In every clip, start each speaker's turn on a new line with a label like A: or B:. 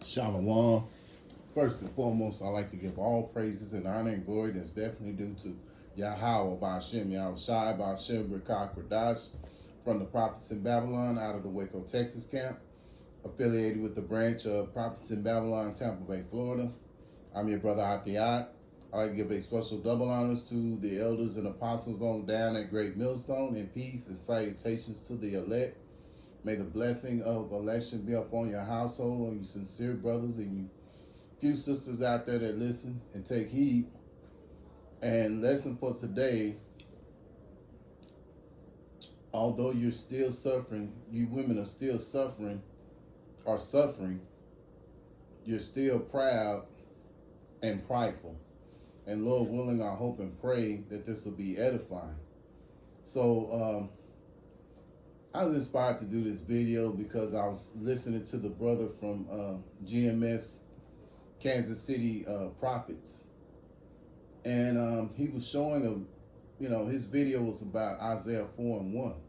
A: Shalom. First and foremost, I like to give all praises and honor and glory that's definitely due to Yahweh Ba'Shem, Yahweh Shai Ba'Shem Rekah Kradash from the Prophets in Babylon out of the Waco, Texas camp, affiliated with the branch of Prophets in Babylon, Tampa Bay, Florida. I'm your brother Atiyat. I like to give a special double honors to the elders and apostles on down at Great Millstone, and peace and salutations to the elect. May the blessing of election be upon your household, on you sincere brothers and you few sisters out there that listen and take heed. And lesson for today, although you're still suffering, you women are still suffering, you're still proud and prideful. And Lord willing, I hope and pray that this will be edifying. So I was inspired to do this video because I was listening to the brother from GMS Kansas City Prophets, and he was showing his video was about Isaiah 4:1,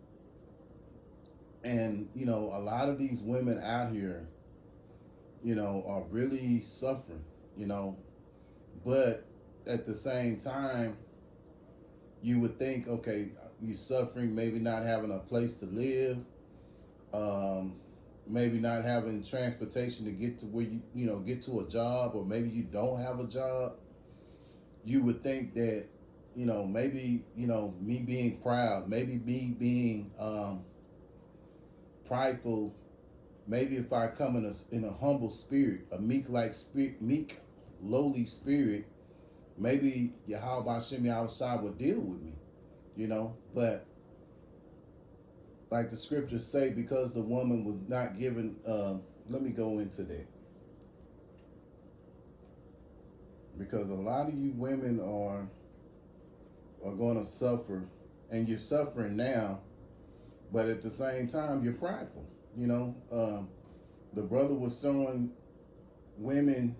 A: and a lot of these women out here, are really suffering, but at the same time, you would think, okay, you're suffering, maybe not having a place to live, maybe not having transportation to get to where get to a job, or maybe you don't have a job. You would think that, maybe, me being proud, maybe me being prideful, maybe if I come in a humble spirit, a meek, lowly spirit, maybe Yahweh Hashem outside would deal with me, but like the scriptures say, because the woman was not given, let me go into that. Because a lot of you women are going to suffer, and you're suffering now, but at the same time, you're prideful. The brother was showing women,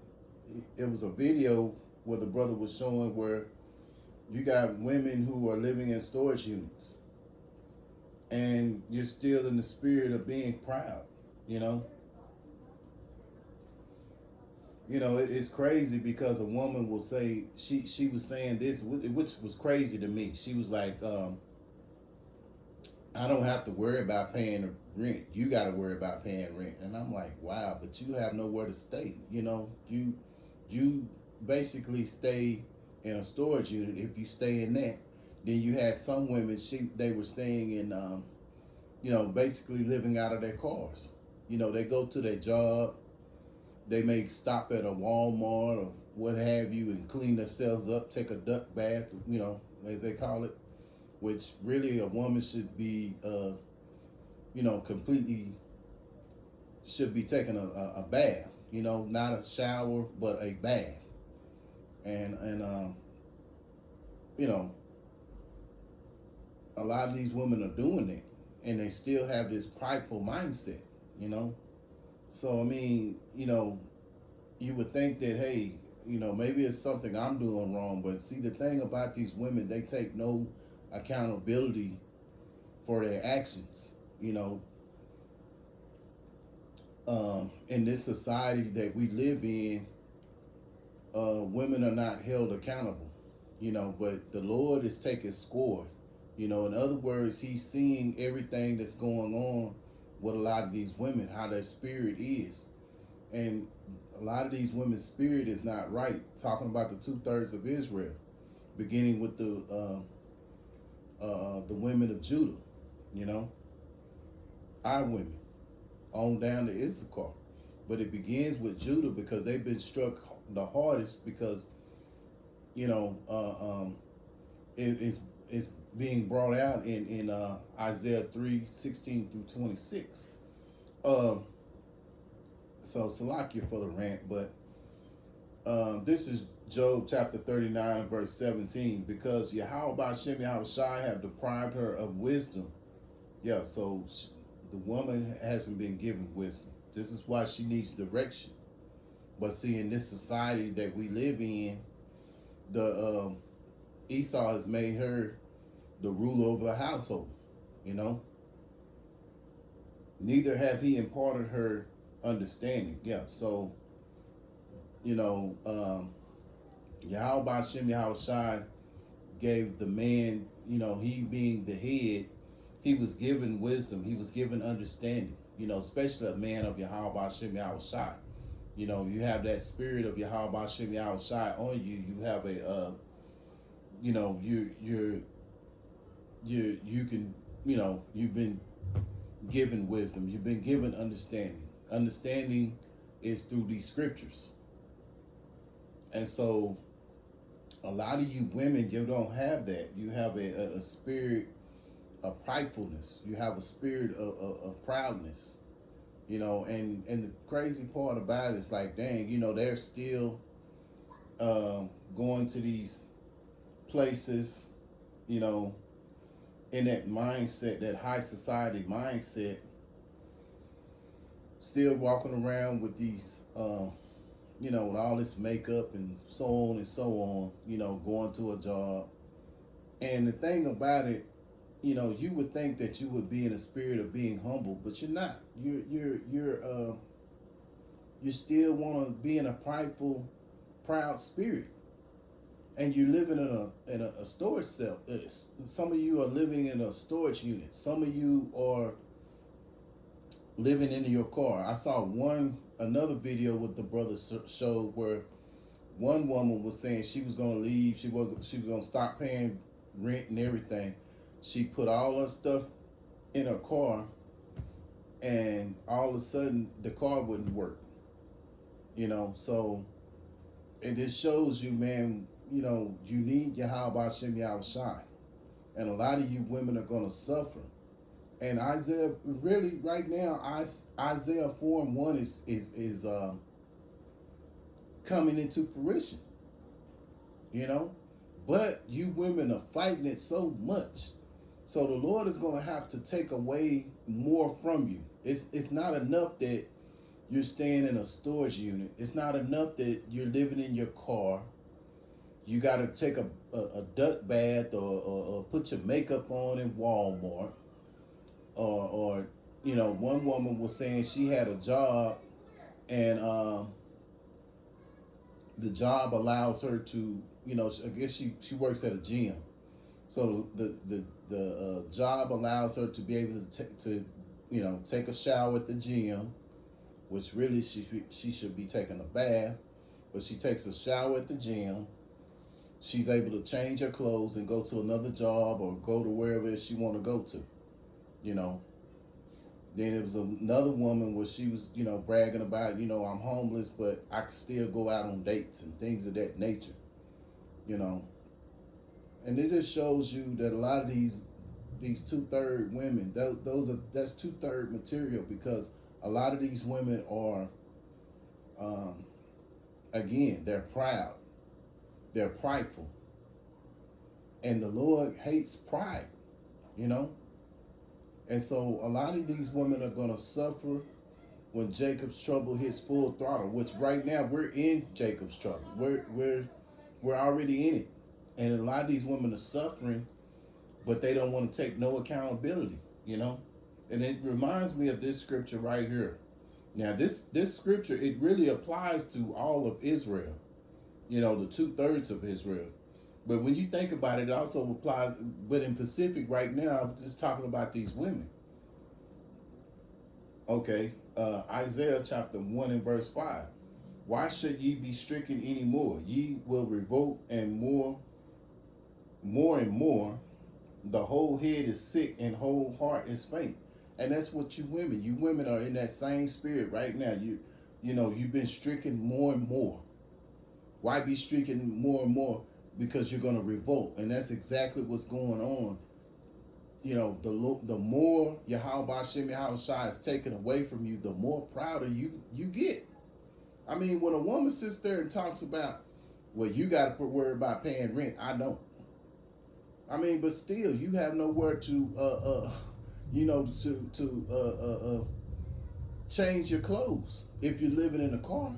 A: it was a video where the brother was showing where you got women who are living in storage units, and you're still in the spirit of being proud, it's crazy because a woman will say, she was saying this, which was crazy to me. She was like, I don't have to worry about paying the rent. You got to worry about paying rent. And I'm like, wow, but you have nowhere to stay. You basically stay in a storage unit. If you stay in that, then you had some women, they were staying in, basically living out of their cars. They go to their job. They may stop at a Walmart or what have you and clean themselves up, take a duck bath, as they call it, which really a woman should be, completely should be taking a bath, not a shower, but a bath. And a lot of these women are doing it, and they still have this prideful mindset, So, I mean, you would think that, hey, maybe it's something I'm doing wrong. But see, the thing about these women, they take no accountability for their actions, in this society that we live in, women are not held accountable, but the Lord is taking score. In other words, he's seeing everything that's going on with a lot of these women, how their spirit is. And a lot of these women's spirit is not right. Talking about the 2/3 of Israel, beginning with the women of Judah, our women, on down to Issachar. But it begins with Judah because they've been struck the hardest because, it's being brought out in Isaiah 3:16-26. So Salakia for the rant, but this is Job chapter 39 verse 17. Because Yahweh Ba'Shem Yahweh Shai have deprived her of wisdom. Yeah, so the woman hasn't been given wisdom. This is why she needs direction. But see, in this society that we live in, the Esau has made her the ruler over the household, Neither have he imparted her understanding. Yeah, so You know, Yahweh Hashem Yahushai gave the man, he being the head, he was given wisdom, he was given understanding, especially a man of Yahweh Hashem Yahushai. You have that spirit of Yahweh Hashem Yahushai on you. You have a, you can, you've been given wisdom. You've been given understanding. Understanding is through these scriptures. And so a lot of you women, you don't have that. You have a spirit of pridefulness. You have a spirit of proudness. And the crazy part about it is like, dang, they're still going to these places, in that mindset, that high society mindset, still walking around with these, with all this makeup and so on and so on, going to a job. And the thing about it, you would think that you would be in a spirit of being humble, but you're not. You still want to be in a prideful, proud spirit. And you're living in a storage cell. Some of you are living in a storage unit. Some of you are living in your car. I saw another video with the brother showed where one woman was saying she was going to leave. She was going to stop paying rent and everything. She put all her stuff in her car, and all of a sudden the car wouldn't work. So it just shows you, man, you need Yahweh Hashem Yahushai. And a lot of you women are going to suffer. And Isaiah, really, right now, Isaiah 4:1 is coming into fruition. But you women are fighting it so much. So the Lord is going to have to take away more from you. It's not enough that you're staying in a storage unit. It's not enough that you're living in your car. You got to take a duck bath or put your makeup on in Walmart. Or one woman was saying she had a job, and the job allows her to, I guess she works at a gym. So the job allows her to be able to take a shower at the gym, which really she should be taking a bath, but she takes a shower at the gym. She's able to change her clothes and go to another job or go to wherever she want to go to. Then there was another woman where she was, bragging about, I'm homeless, but I can still go out on dates and things of that nature, And it just shows you that a lot of these 2/3 women, that's 2/3 material, because a lot of these women are, again, they're proud, they're prideful, and the Lord hates pride, And so a lot of these women are going to suffer when Jacob's trouble hits full throttle, which right now we're in Jacob's trouble. We're already in it. And a lot of these women are suffering, but they don't want to take no accountability, And it reminds me of this scripture right here. Now, this scripture, it really applies to all of Israel, the 2/3 of Israel. But when you think about it, it also applies, but in Pacific right now, I'm just talking about these women. Okay, Isaiah chapter 1 and verse 5. Why should ye be stricken any more? Ye will revolt, and more and more. The whole head is sick and whole heart is faint. And that's what you women are in that same spirit right now. You've been stricken more and more. Why be stricken more and more? Because you're going to revolt. And that's exactly what's going on. The more Yahweh Hashem Yahushai is taken away from you, the more prouder you get. I mean, when a woman sits there and talks about, well, you got to worry about paying rent, I don't. I mean, but still, you have nowhere to, change your clothes if you're living in a car.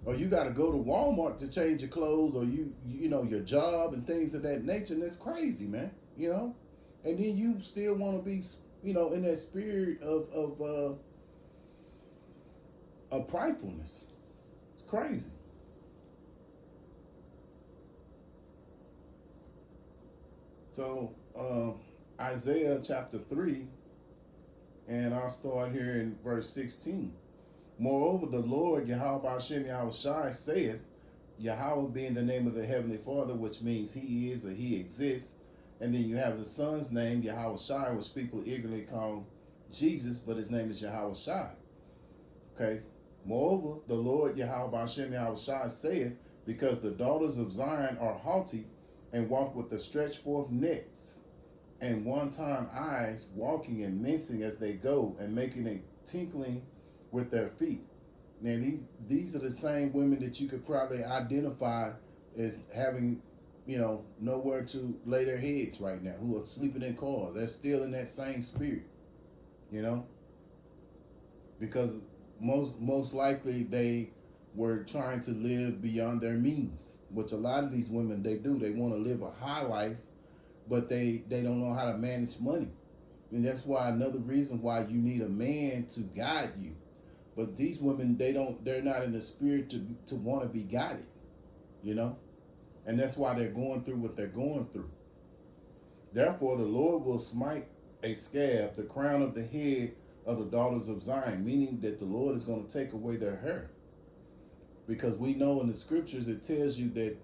A: Or you got to go to Walmart to change your clothes, or your job and things of that nature. And that's crazy, man. And then you still want to be, in that spirit of pridefulness. It's crazy. So Isaiah chapter 3, and I'll start here in verse 16. Moreover, the Lord Yahweh Hashem Yahweh Shai saith, Yahweh being the name of the Heavenly Father, which means He is or He exists. And then you have the Son's name, Yahweh Shai, which people eagerly call Jesus, but His name is Yahweh Shai. Okay. Moreover, the Lord Yahweh Hashem Yahweh Shai saith, because the daughters of Zion are haughty and walk with the stretched forth necks and one-time eyes, walking and mincing as they go, and making a tinkling with their feet. Now, these are the same women that you could probably identify as having, nowhere to lay their heads right now, who are sleeping in cars. They're still in that same spirit, because most likely they were trying to live beyond their means, which a lot of these women, they do. They want to live a high life, but they don't know how to manage money. And that's why another reason why you need a man to guide you. But these women, they're not in the spirit to want to be guided, and that's why they're going through what they're going through. Therefore, the Lord will smite a scab, the crown of the head of the daughters of Zion, meaning that the Lord is going to take away their hair. Because we know in the scriptures, it tells you that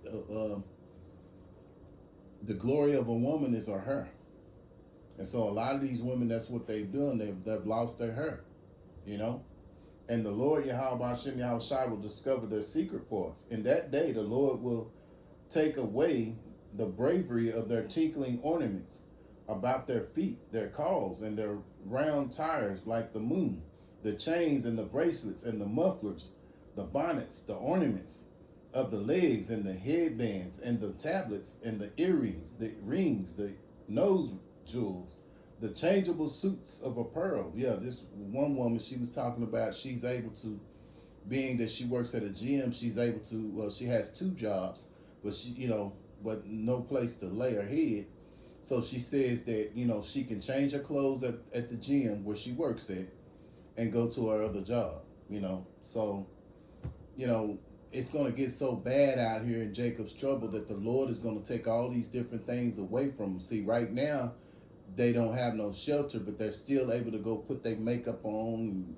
A: the glory of a woman is her hair. And so a lot of these women, that's what they've done. They've lost their hair, And the Lord Yahweh Hashem Yahweh Shai will discover their secret parts. In that day, the Lord will take away the bravery of their tinkling ornaments about their feet, their calls, and their round tires like the moon, the chains and the bracelets and the mufflers, the bonnets, the ornaments of the legs and the headbands and the tablets and the earrings, the rings, the nose jewels, the changeable suits of apparel. Yeah, this one woman, she was talking about she's able to, being that she works at a gym, she's able to, well, she has 2 jobs, but but no place to lay her head. So she says that, she can change her clothes at the gym where she works at and go to her other job, So, it's going to get so bad out here in Jacob's trouble that the Lord is going to take all these different things away from them. See, right now, they don't have no shelter, but they're still able to go put their makeup on,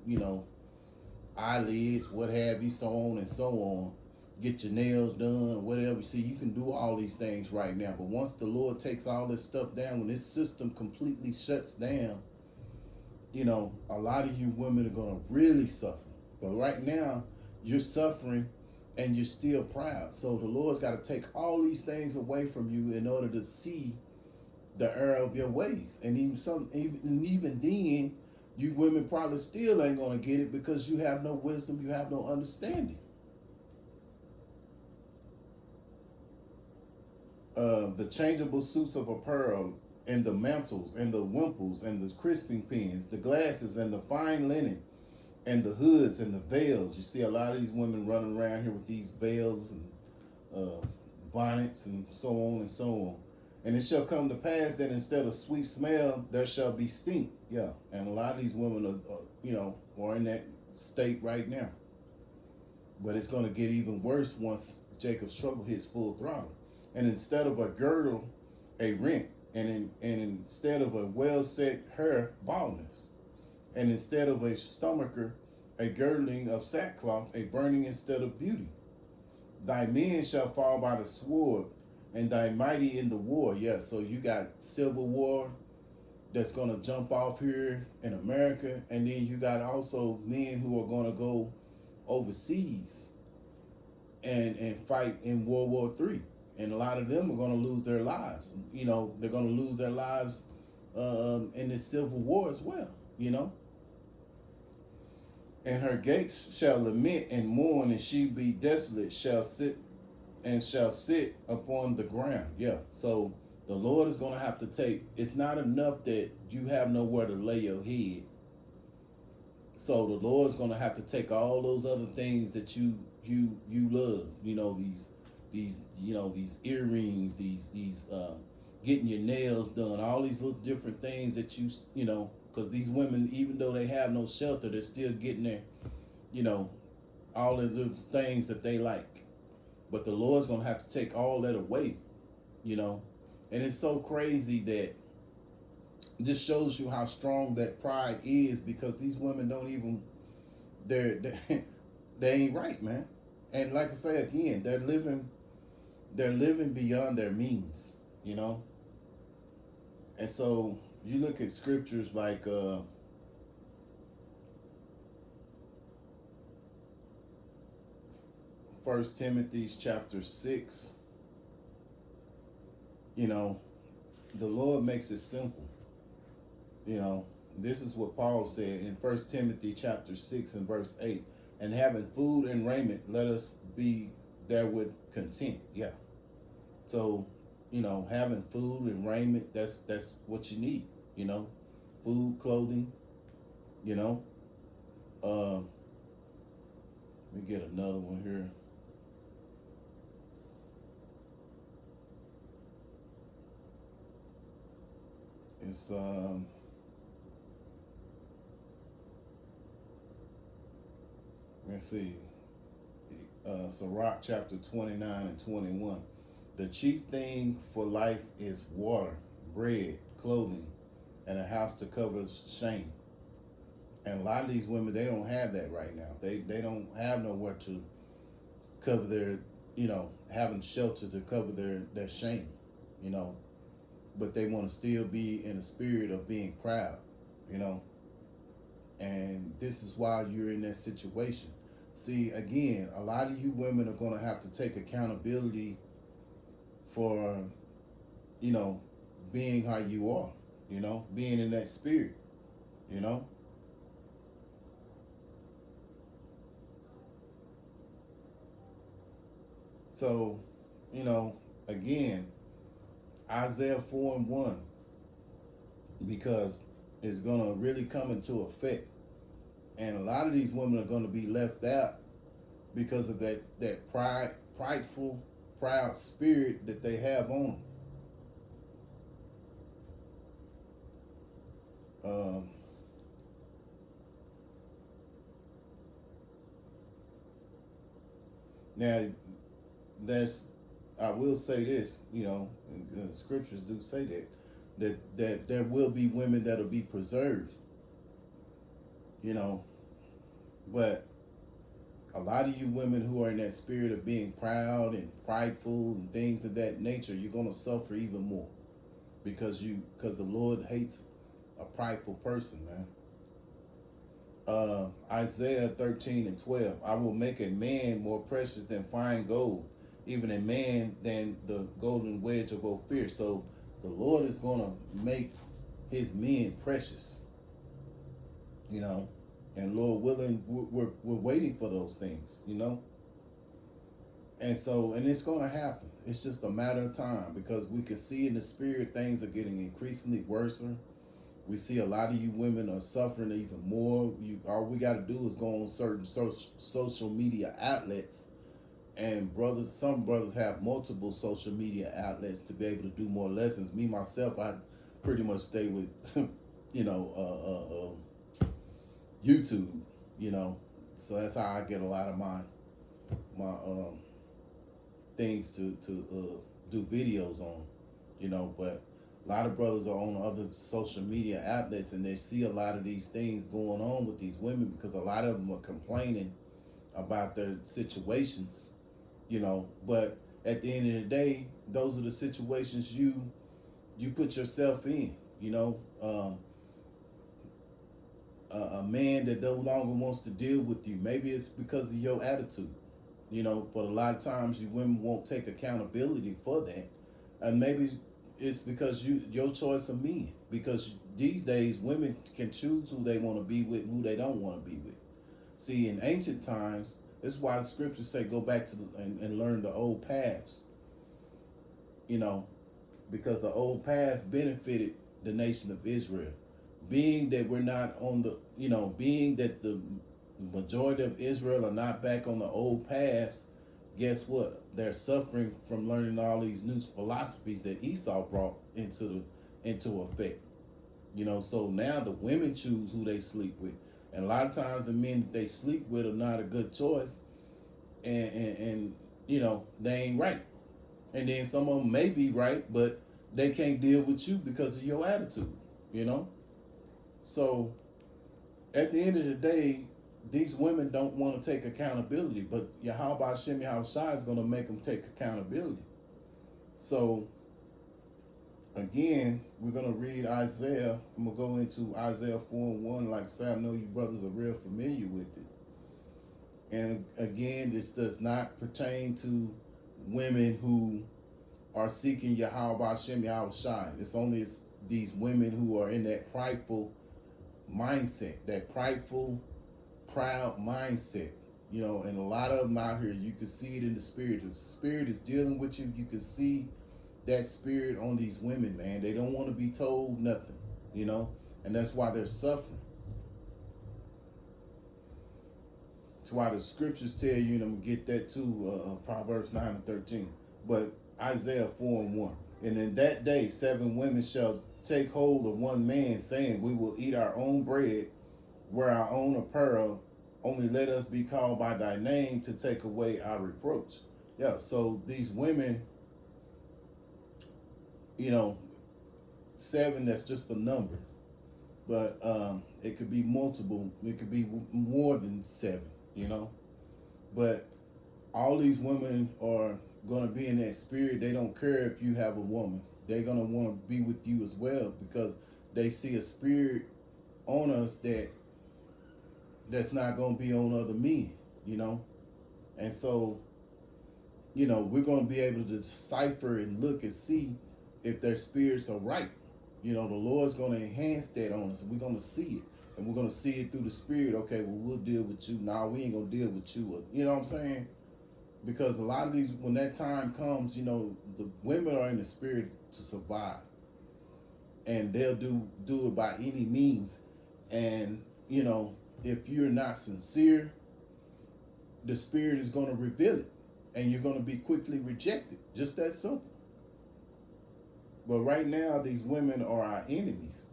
A: eyelids, what have you, so on and so on. Get your nails done, whatever. See, you can do all these things right now. But once the Lord takes all this stuff down, when this system completely shuts down, a lot of you women are going to really suffer. But right now, you're suffering and you're still proud. So the Lord's got to take all these things away from you in order to see the error of your ways. And even then, you women probably still ain't going to get it because you have no wisdom, you have no understanding. The changeable suits of apparel and the mantles and the wimples and the crisping pins, the glasses and the fine linen and the hoods and the veils. You see a lot of these women running around here with these veils and bonnets and so on and so on. And it shall come to pass that instead of sweet smell, there shall be stink. Yeah, and a lot of these women are in that state right now. But it's going to get even worse once Jacob's trouble hits full throttle. And instead of a girdle, a rent, and instead of a well-set hair, baldness, and instead of a stomacher, a girdling of sackcloth, a burning instead of beauty. Thy men shall fall by the sword, and thy mighty in the war. Yeah, so you got civil war that's going to jump off here in America, and then you got also men who are going to go overseas and fight in World War III. And a lot of them are going to lose their lives. They're going to lose their lives in this civil war as well, And her gates shall lament and mourn, and she be desolate, shall sit upon the ground. Yeah, so the Lord is going to have to take, it's not enough that you have nowhere to lay your head. So the Lord's going to have to take all those other things that you love, these earrings, these getting your nails done, all these little different things that because these women, even though they have no shelter, they're still getting their, all of the things that they like. But the Lord's gonna have to take all that away, you know. And it's so crazy that this shows you how strong that pride is, because these women don't even they're they ain't right, man. And like I say again, they're living beyond their means, you know. And so you look at scriptures like First Timothy chapter 6, you know, the Lord makes it simple. You know, this is what Paul said in First Timothy chapter 6 and verse 8. And having food and raiment, let us be therewith content. Yeah. So, you know, having food and raiment, that's what you need, you know. Food, clothing, you know. Let me get another one here. It's let's see. Sirach chapter 29 and 21. The chief thing for life is water, bread, clothing, and a house to cover shame. And a lot of these women, they don't have that right now. They don't have nowhere to cover their, you know, having shelter to cover their shame, you know. But they want to still be in the spirit of being proud, you know. And this is why you're in that situation. See, again, a lot of you women are going to have to take accountability for, you know, being how you are, you know, being in that spirit, you know. So, you know, again, Isaiah 4 and 1, because it's going to really come into effect. And a lot of these women are going to be left out because of that prideful, proud spirit that they have on them. Now, that's, I will say this, you know, and the scriptures do say that there will be women that'll be preserved, you know, but a lot of you women who are in that spirit of being proud and prideful and things of that nature, you're going to suffer even more because the Lord hates a prideful person, man. Isaiah 13 and 12. I will make a man more precious than fine gold, even a man than the golden wedge of Ophir. So the Lord is going to make his men precious, you know. And Lord willing, we're waiting for those things, you know. And so, and it's going to happen. It's just a matter of time, because we can see in the spirit things are getting increasingly worse. We see a lot of you women are suffering even more. All we got to do is go on certain social media outlets, and some brothers have multiple social media outlets to be able to do more lessons. Me myself, I pretty much stay with, you know, YouTube, you know. So that's how I get a lot of my things to do videos on, you know. But a lot of brothers are on other social media outlets, and they see a lot of these things going on with these women, because a lot of them are complaining about their situations, you know. But at the end of the day, those are the situations you put yourself in, you know. A man that no longer wants to deal with you, maybe it's because of your attitude, you know. But a lot of times you women won't take accountability for that, and maybe it's because your choice of men, because these days women can choose who they want to be with and who they don't want to be with. See, in ancient times, this is why the scriptures say go back to and learn the old paths, you know, because the old paths benefited the nation of Israel. Being that we're not on the, you know, being that the majority of Israel are not back on the old paths, guess what? They're suffering from learning all these new philosophies that Esau brought into effect. You know, so now the women choose who they sleep with. And a lot of times the men that they sleep with are not a good choice, and they ain't right. And then some of them may be right, but they can't deal with you because of your attitude, you know? So at the end of the day, these women don't want to take accountability, but Yahweh Hashem Yahushua is going to make them take accountability. So again, we're going to read Isaiah. I'm going to go into Isaiah 4:1. Like I said, I know you brothers are real familiar with it. And again, this does not pertain to women who are seeking Yahweh Hashem Yahushua. It's only these women who are in that prideful mindset, that prideful, proud mindset. And a lot of them out here, you can see it in the spirit. If the spirit is dealing with you, you can see that spirit on these women, man. They don't want to be told nothing, and that's why they're suffering. That's why the scriptures tell you, and I'm going to get that too, Proverbs 9:13. But Isaiah 4:1. And in that day, 7 women shall take hold of one man, saying, we will eat our own bread, wear our own apparel, only let us be called by thy name to take away our reproach. Yeah, so these women, 7, that's just a number. But it could be multiple, it could be more than 7, But all these women are going to be in that spirit. They don't care if you have a woman. They're going to want to be with you as well, because they see a spirit on us that's not going to be on other men, And so, we're going to be able to decipher and look and see if their spirits are right. The Lord's going to enhance that on us. We're going to see it. And we're going to see it through the spirit. Okay, well, we'll deal with you. Nah, we ain't going to deal with you. You know what I'm saying? Because a lot of these, when that time comes, the women are in the spirit to survive. And they'll do it by any means. And, if you're not sincere, the spirit is going to reveal it. And you're going to be quickly rejected. Just that simple. But right now, these women are our enemies,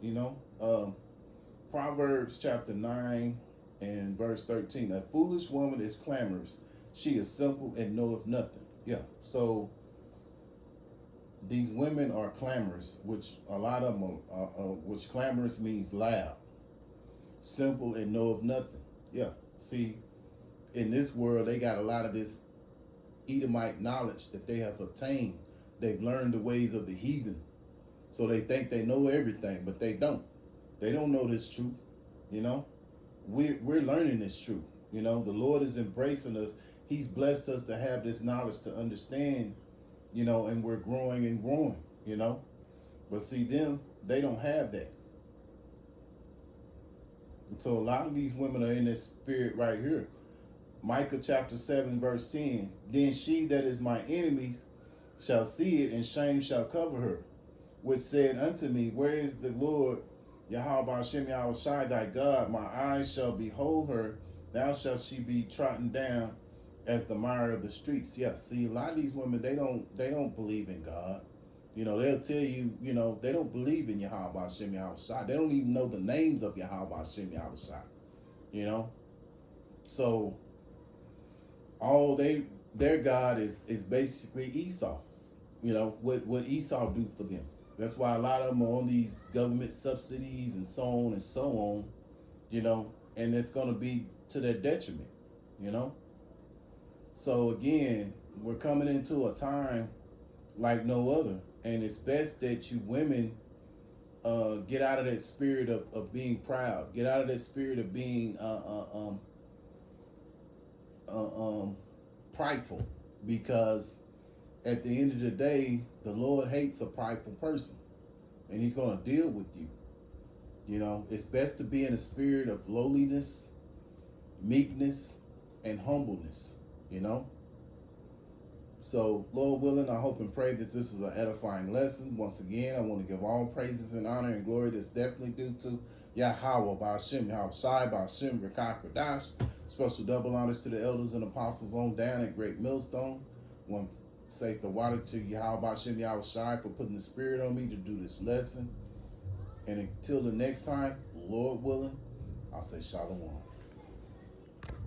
A: Proverbs chapter 9 and verse 13. A foolish woman is clamorous. She is simple and knoweth nothing. Yeah. So these women are clamorous, which a lot of them which clamorous means loud. Simple and knoweth nothing. Yeah. See, in this world, they got a lot of this Edomite knowledge that they have attained. They've learned the ways of the heathen. So they think they know everything, but they don't. They don't know this truth, We're learning this truth, The Lord is embracing us. He's blessed us to have this knowledge to understand, and we're growing and growing, But see, them, they don't have that. And so a lot of these women are in this spirit right here. Micah chapter 7, verse 10. Then she that is my enemies shall see it, and shame shall cover her, which said unto me, where is the Lord, Yahweh Hashem Yahushua thy God? My eyes shall behold her, now shall she be trodden down as the mire of the streets. Yeah, see, a lot of these women, they don't believe in God. They'll tell you, they don't believe in Yahweh Hashem Yahushua. They don't even know the names of Yahweh Hashem Yahushua. So all their God is basically Esau. What Esau do for them. That's why a lot of them are on these government subsidies and so on and so on, and it's going to be to their detriment, So again, we're coming into a time like no other, and it's best that you women get out of that spirit of being proud, get out of that spirit of being prideful, because at the end of the day, the Lord hates a prideful person, and he's going to deal with you. It's best to be in a spirit of lowliness, meekness, and humbleness, So, Lord willing, I hope and pray that this is an edifying lesson. Once again, I want to give all praises and honor and glory that's definitely due to Yahweh, Ba'ashem, Yahushai, Ba'ashem, Rekakradash. Special double honors to the elders and apostles on down at Great Millstone. Want to say the water to Yahweh, Ba'ashem, Yahushai for putting the spirit on me to do this lesson. And until the next time, Lord willing, I'll say shalom.